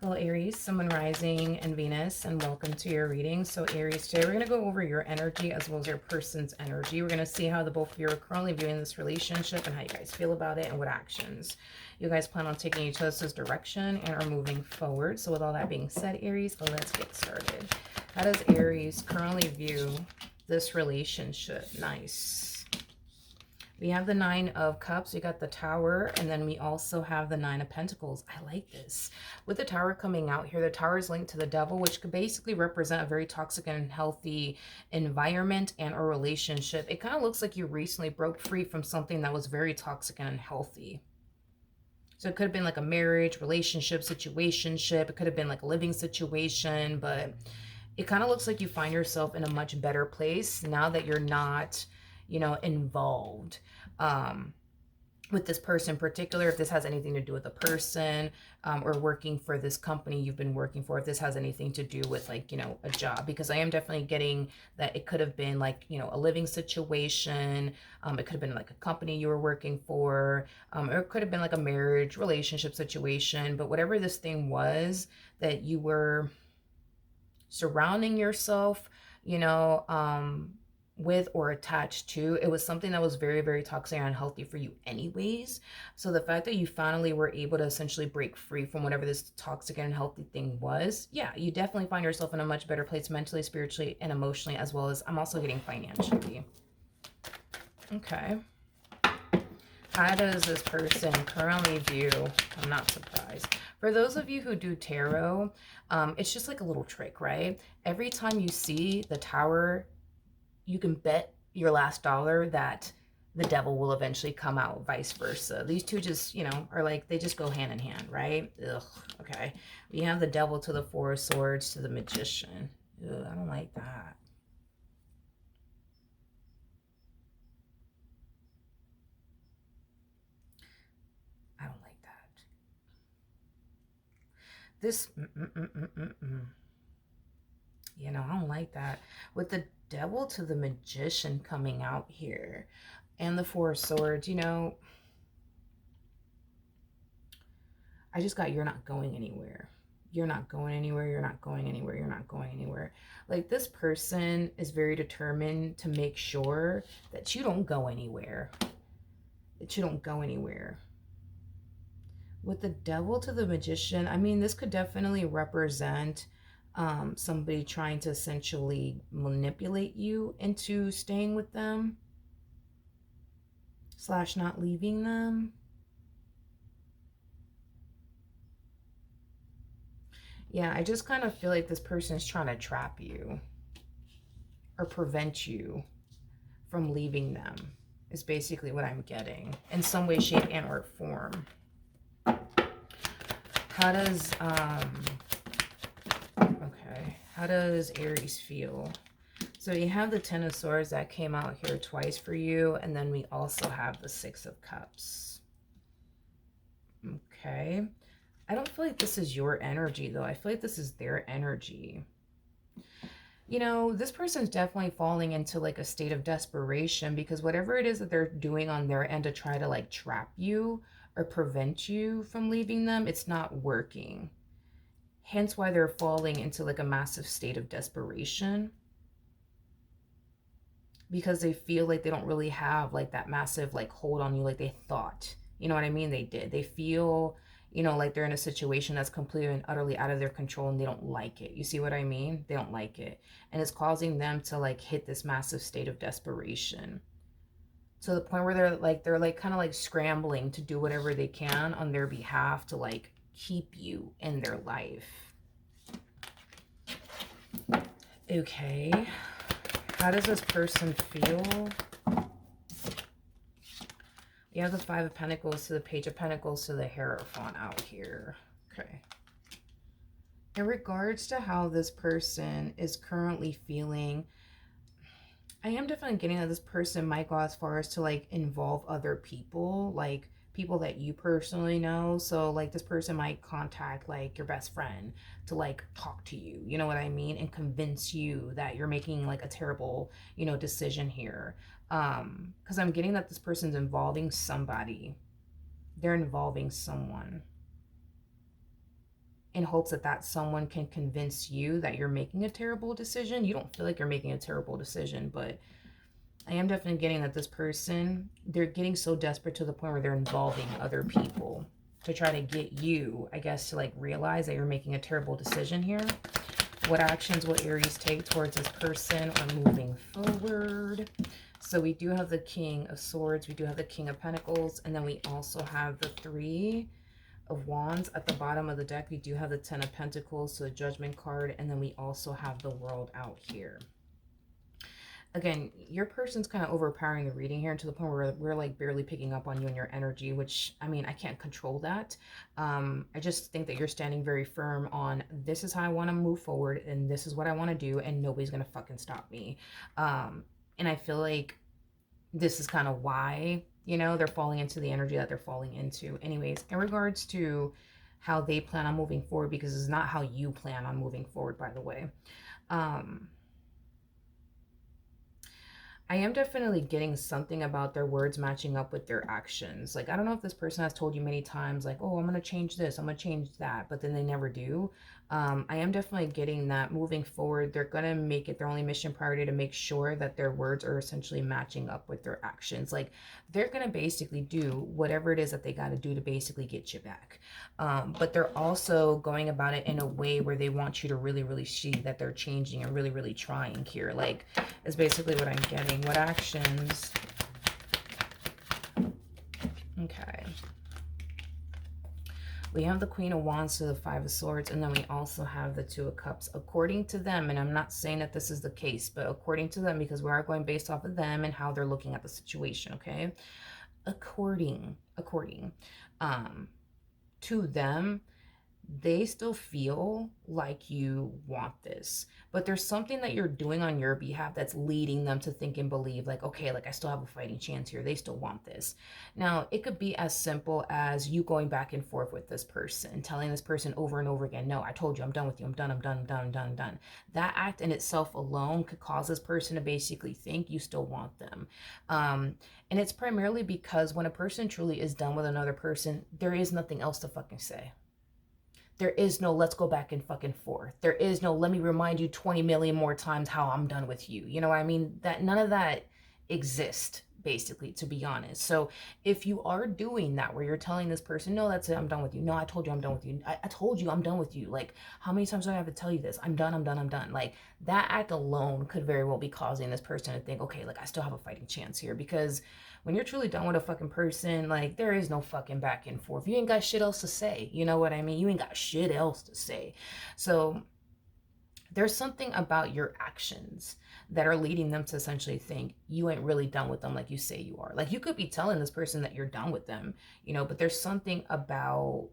Well, Aries, Sun, Moon, Rising, and Venus, and welcome to your reading. So, Aries, today we're going to go over your energy as well as your person's energy. We're going to see how the both of you are currently viewing this relationship and how you guys feel about it and what actions you guys plan on taking each other's direction and are moving forward. So, with all that being said, Aries, let's get started. How does Aries currently view this relationship? Nice. We have the Nine of Cups, we got the Tower, and then we also have the Nine of Pentacles. I like this. With the Tower coming out here, the Tower is linked to the Devil, which could basically represent a very toxic and unhealthy environment and a relationship. It kind of looks like you recently broke free from something that was very toxic and unhealthy. So it could have been like a marriage, relationship, situationship. It could have been like a living situation, but it kind of looks like you find yourself in a much better place now that you're not, you know, involved with this person in particular. If this has anything to do with a person or working for this company you've been working for, if this has anything to do with, like, you know, a job, because I am definitely getting that it could have been like, you know, a living situation. It could have been like a company you were working for, or it could have been like a marriage, relationship situation. But whatever this thing was that you were surrounding yourself, you know, with or attached to, it was something that was very, very toxic and unhealthy for you anyways. So the fact that you finally were able to essentially break free from whatever this toxic and unhealthy thing was, yeah, you definitely find yourself in a much better place mentally, spiritually, and emotionally, as well as I'm also getting financially. Okay. How does this person currently view? I'm not surprised. For those of you who do tarot, it's just like a little trick, right? Every time you see the Tower, you can bet your last dollar that the Devil will eventually come out, vice versa. These two just, you know, are like, they just go hand in hand, right? Ugh, okay. We have the Devil to the Four of Swords to the Magician. Ugh, I don't like that. I don't like that. This, you know, I don't like that. With the Devil to the Magician coming out here and the Four of Swords, you know, I just got, you're not going anywhere. You're not going anywhere. You're not going anywhere. You're not going anywhere. Like, this person is very determined to make sure that you don't go anywhere. That you don't go anywhere. With the Devil to the Magician, I mean, this could definitely represent somebody trying to essentially manipulate you into staying with them / not leaving them. Yeah, I just kind of feel like this person is trying to trap you or prevent you from leaving them, is basically what I'm getting in some way, shape, and or form. How does okay, how does Aries feel? So you have the Ten of Swords that came out here twice for you, and then we also have the Six of Cups. Okay. I don't feel like this is your energy, though. I feel like this is their energy. You know, this person's definitely falling into like a state of desperation, because whatever it is that they're doing on their end to try to like trap you or prevent you from leaving them, it's not working. Hence why they're falling into like a massive state of desperation, because they feel like they don't really have like that massive like hold on you like they thought. You know what I mean? They did. They feel, you know, like they're in a situation that's completely and utterly out of their control, and they don't like it. You see what I mean? They don't like it. And it's causing them to like hit this massive state of desperation, to the point where they're like kind of like scrambling to do whatever they can on their behalf to like keep you in their life. Okay. How does this person feel? You have the Five of Pentacles to the Page of Pentacles to the Hierophant out here. Okay. In regards to how this person is currently feeling, I am definitely getting that this person might go as far as to like involve other people, like people that you personally know. So like this person might contact like your best friend to like talk to you, you know what I mean, and convince you that you're making like a terrible, you know, decision here. Because I'm getting that this person's involving somebody. They're involving someone in hopes that that someone can convince you that you're making a terrible decision. You don't feel like you're making a terrible decision, but I am definitely getting that this person, they're getting so desperate to the point where they're involving other people to try to get you, I guess, to like realize that you're making a terrible decision here. What actions will Aries take towards this person or moving forward? So we do have the King of Swords, we do have the King of Pentacles, and then we also have the Three of Wands. At the bottom of the deck, we do have the Ten of Pentacles, so the Judgment card, and then we also have the World out here. Again, your person's kind of overpowering the reading here to the point where we're like barely picking up on you and your energy, which, I mean, I can't control that. I just think that you're standing very firm on this is how I want to move forward and this is what I want to do and nobody's going to fucking stop me. And I feel like this is kind of why, you know, they're falling into the energy that they're falling into. Anyways, in regards to how they plan on moving forward, because it's not how you plan on moving forward, by the way. I am definitely getting something about their words matching up with their actions. Like, I don't know if this person has told you many times, like, oh, I'm going to change this, I'm going to change that, but then they never do. I am definitely getting that moving forward, they're going to make it their only mission priority to make sure that their words are essentially matching up with their actions. Like, they're going to basically do whatever it is that they got to do to basically get you back. But they're also going about it in a way where they want you to really, really see that they're changing and really, really trying here. Like, is basically what I'm getting. What actions? Okay. We have the Queen of Wands to the Five of Swords, and then we also have the Two of Cups. According to them, and I'm not saying that this is the case, but according to them, because we are going based off of them and how they're looking at the situation, okay? According to them, they still feel like you want this, but there's something that you're doing on your behalf that's leading them to think and believe like, okay, like I still have a fighting chance here. They still want this. Now, it could be as simple as you going back and forth with this person, telling this person over and over again, no, I told you, I'm done with you. I'm done, I'm done, I'm done, I'm done, I'm done. That act in itself alone could cause this person to basically think you still want them. And it's primarily because when a person truly is done with another person, there is nothing else to fucking say. There is no let's go back and fucking forth. There is no let me remind you 20 million more times how I'm done with you. You know what I mean? That none of that exists, basically, to be honest. So if you are doing that where you're telling this person, no, that's it, I'm done with you. No, I told you I'm done with you. I told you I'm done with you. Like, how many times do I have to tell you this? I'm done, I'm done, I'm done. Like, that act alone could very well be causing this person to think, okay, like I still have a fighting chance here. Because when you're truly done with a fucking person, like, there is no fucking back and forth. You ain't got shit else to say. You know what I mean? You ain't got shit else to say. So there's something about your actions that are leading them to essentially think you ain't really done with them like you say you are. Like, you could be telling this person that you're done with them, you know, but there's something about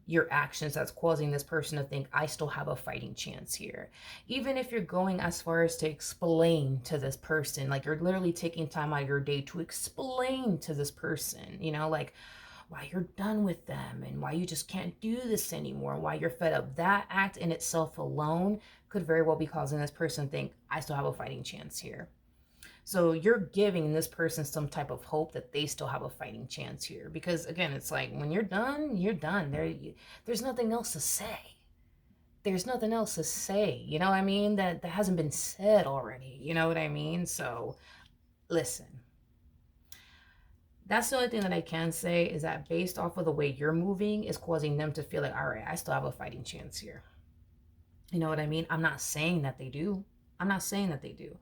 your actions that's causing this person to think I still have a fighting chance here. Even if you're going as far as to explain to this person, like you're literally taking time out of your day to explain to this person, you know, like why you're done with them and why you just can't do this anymore, why you're fed up. That act in itself alone could very well be causing this person to think I still have a fighting chance here. So you're giving this person some type of hope that they still have a fighting chance here. Because again, it's like when you're done, you're done. There's nothing else to say. There's nothing else to say. You know what I mean? That hasn't been said already. You know what I mean? So listen. That's the only thing that I can say is that based off of the way you're moving is causing them to feel like, all right, I still have a fighting chance here. You know what I mean? I'm not saying that they do. I'm not saying that they do.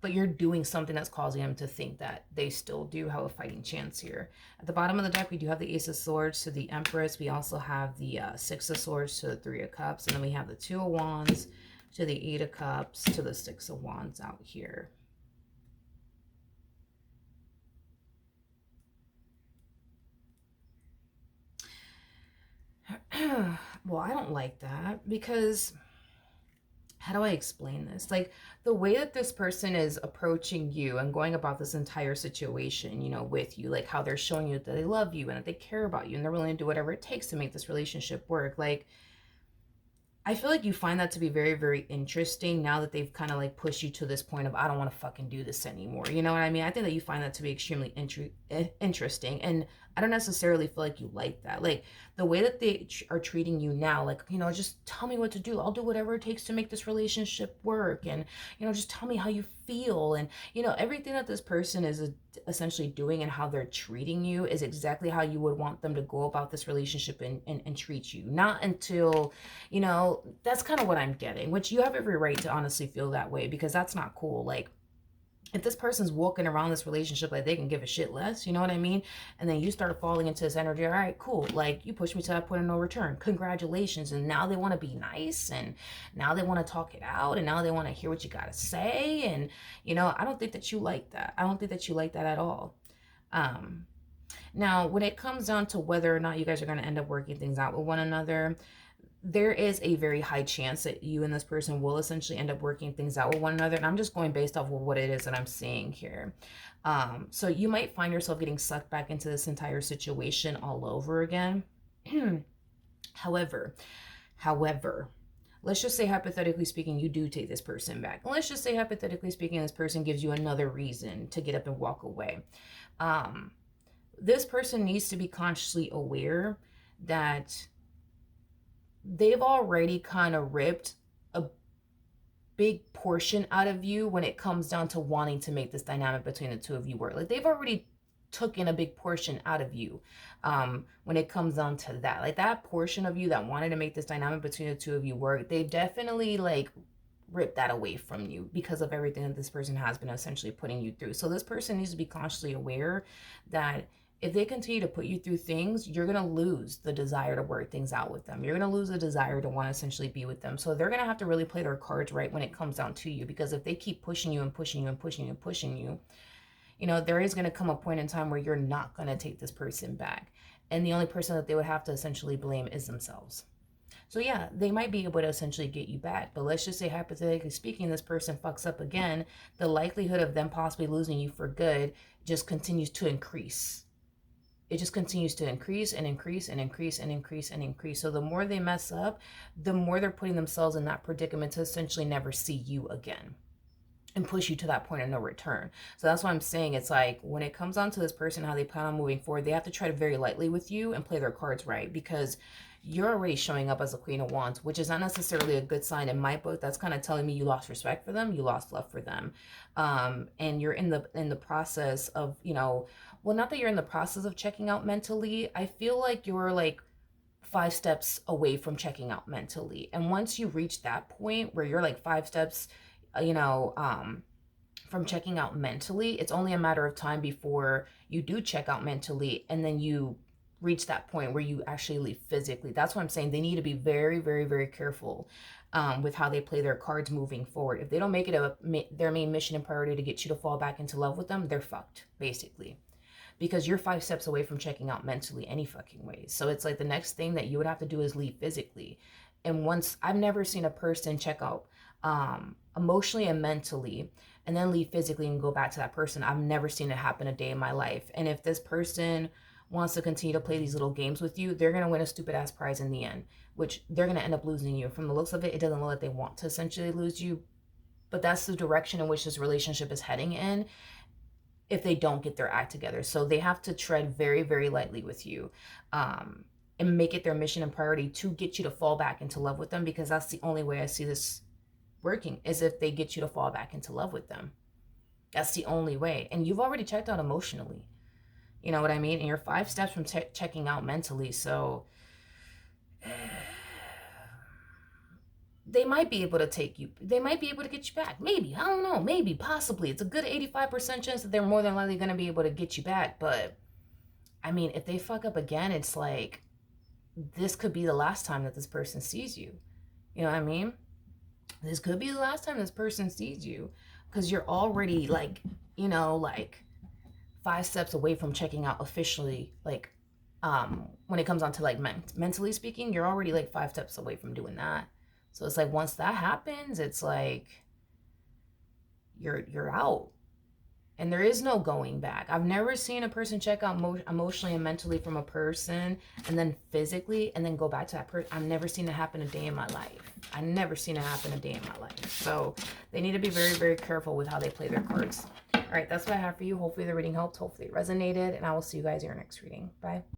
But you're doing something that's causing them to think that they still do have a fighting chance here. At the bottom of the deck, we do have the Ace of Swords to the Empress. We also have the Six of Swords to the Three of Cups. And then we have the Two of Wands to the Eight of Cups to the Six of Wands out here. Well, I don't like that because... how do I explain this? Like, the way that this person is approaching you and going about this entire situation, you know, with you, like how they're showing you that they love you and that they care about you and they're willing to do whatever it takes to make this relationship work. Like, I feel like you find that to be very, very interesting now that they've kind of like pushed you to this point of, I don't want to fucking do this anymore. You know what I mean? I think that you find that to be extremely interesting. And I don't necessarily feel like you like that. Like the way that they are treating you now, like, you know, just tell me what to do. I'll do whatever it takes to make this relationship work. And, you know, just tell me how you feel. And, you know, everything that this person is essentially doing and how they're treating you is exactly how you would want them to go about this relationship and treat you. Not until, you know, that's kind of what I'm getting, which you have every right to honestly feel that way, because that's not cool. Like, if this person's walking around this relationship like they can give a shit less, you know what I mean? And then you start falling into this energy, all right, cool. Like, you pushed me to that point of no return. Congratulations. And now they want to be nice. And now they want to talk it out. And now they want to hear what you got to say. And, you know, I don't think that you like that. I don't think that you like that at all. Now, when it comes down to whether or not you guys are going to end up working things out with one another, there is a very high chance that you and this person will essentially end up working things out with one another. And I'm just going based off of what it is that I'm seeing here. So you might find yourself getting sucked back into this entire situation all over again. However, let's just say hypothetically speaking, you do take this person back. And let's just say hypothetically speaking, this person gives you another reason to get up and walk away. This person needs to be consciously aware that they've already kind of ripped a big portion out of you when it comes down to wanting to make this dynamic between the two of you work. Like, they've already taken a big portion out of you when it comes down to that. Like, that portion of you that wanted to make this dynamic between the two of you work, they've definitely like ripped that away from you because of everything that this person has been essentially putting you through. So this person needs to be consciously aware that if they continue to put you through things, you're going to lose the desire to work things out with them. You're going to lose the desire to want to essentially be with them. So they're going to have to really play their cards right when it comes down to you, because if they keep pushing you and pushing you and pushing you and pushing you, you know, there is going to come a point in time where you're not going to take this person back. And the only person that they would have to essentially blame is themselves. So yeah, they might be able to essentially get you back. But let's just say, hypothetically speaking, this person fucks up again. The likelihood of them possibly losing you for good just continues to increase. It just continues to increase and increase and increase and increase and increase. So the more they mess up, the more they're putting themselves in that predicament to essentially never see you again and push you to that point of no return. So that's why I'm saying, it's like, when it comes on to this person, how they plan on moving forward, they have to try to very lightly with you and play their cards right, because you're already showing up as a Queen of Wands, which is not necessarily a good sign in my book. That's kind of telling me you lost respect for them, you lost love for them, and you're in the process of, you know, well, not that you're in the process of checking out mentally. I feel like you're like 5 steps away from checking out mentally, and once you reach that point where you're like 5 steps, you know, from checking out mentally, it's only a matter of time before you do check out mentally, and then you reach that point where you actually leave physically. That's what I'm saying. They need to be very, very, very careful with how they play their cards moving forward. If they don't make it their main mission and priority to get you to fall back into love with them, they're fucked, basically. Because you're 5 steps away from checking out mentally any fucking ways. So it's like the next thing that you would have to do is leave physically. And once, I've never seen a person check out emotionally and mentally and then leave physically and go back to that person. I've never seen it happen a day in my life. And if this person wants to continue to play these little games with you, they're going to win a stupid ass prize in the end, which they're going to end up losing you. From the looks of it, it doesn't look like they want to essentially lose you, but that's the direction in which this relationship is heading in if they don't get their act together. So they have to tread very, very lightly with you, and make it their mission and priority to get you to fall back into love with them, because that's the only way I see this working, is if they get you to fall back into love with them. That's the only way. And you've already checked out emotionally. You know what I mean? And you're 5 steps from checking out mentally. So they might be able to take you. They might be able to get you back. Maybe. I don't know. Maybe. Possibly. It's a good 85% chance that they're more than likely going to be able to get you back. But, I mean, if they fuck up again, it's like, this could be the last time that this person sees you. You know what I mean? This could be the last time this person sees you, because you're already like, you know, like 5 steps away from checking out officially. Like, when it comes on to like mentally speaking, you're already like 5 steps away from doing that. So it's like, once that happens, it's like you're out. And there is no going back. I've never seen a person check out emotionally and mentally from a person and then physically and then go back to that person. I've never seen it happen a day in my life. I've never seen it happen a day in my life. So they need to be very, very careful with how they play their cards. All All right, that's what I have for you. Hopefully the reading helped. Hopefully it resonated. And I will see you guys in your next reading. Bye.